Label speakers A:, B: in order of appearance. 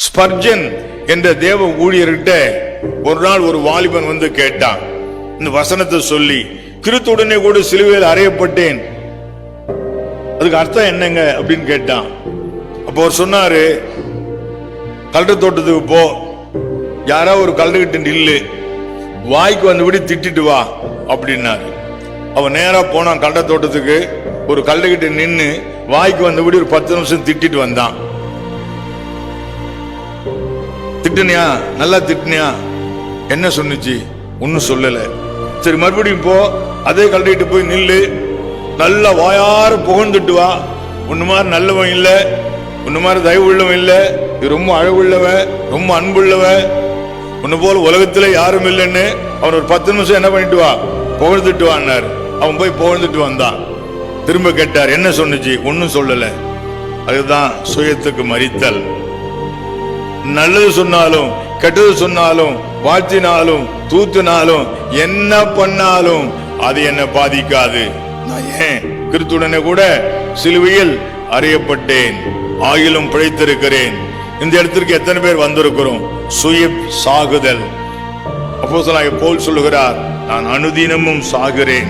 A: Spurgeon என்ற தேவ ஊழியர்கிட்ட ஒரு நாள் ஒரு வாலிபன் வந்து கேட்டான், இந்த வசனத்தை சொல்லி, கிறிஸ்துவுடனே கூட சிலுவையில் அறையப்பட்டேன், அதுக்கு அர்த்தம் என்னங்க அப்படின்னு கேட்டான். அப்போ அவர் சொன்னாரு, கல்ற தோட்டத்துக்கு போ, யாரோ ஒரு கல்றுகிட்ட நில்லு, வாய்க்கு வந்தபடி திட்டிட்டு வா அப்படின்னாரு. அவன் நேரா போனான் கல்ற தோட்டத்துக்கு, ஒரு கல்றுகிட்ட நின்று வாய்க்கு வந்தபடி ஒரு 10 நிமிஷம் திட்டிட்டு வந்தான். திட்டுனியா? நல்லா திட்டுனியா? என்ன சொன்னுச்சு? ஒன்னும் சொல்லல. சரி, மறுபடியும் போ, அதே கல்றிட்டு போய் நில்லு, நல்லா வாயார புகழ்ந்துட்டு வா, உன்ன மாதிரி நல்லவன் இல்ல, உன்ன மாதிரி தயவு உள்ளவன் இல்ல, இது ரொம்ப அழகுள்ளவன், ரொம்ப அன்புள்ளவன், உன்ன போல உலகத்துல யாரும் இல்லைன்னு அவன் ஒரு 10 நிமிஷம் என்ன பண்ணிட்டு வா, புகழ்ந்துட்டு வான்னாரு. அவன் போய் புகழ்ந்துட்டு வந்தான். திரும்ப கேட்டார், என்ன சொன்னுச்சு? ஒன்னும் சொல்லல. அதுதான் சுயத்துக்கு மறித்தல். நல்லது சொன்னாலும் கெட்டது சொன்னாலும் வாழ்த்தினாலும் தூத்தினாலும் என்ன பண்ணாலும் அது என்ன பாதிக்காது. நான் ஏன் கிறிஸ்துவுடனே கூட சிலுவையில் அறையப்பட்டேன், ஆகிலும் பிழைத்திருக்கிறேன். இந்த இடத்திற்கு எத்தனை பேர் வந்திருக்கிறோம்? சுய சாகுதல். அப்போஸ்தலனாகிய பவுல் சொல்லுகிறார், நான் அனுதினமும் சாகிறேன்.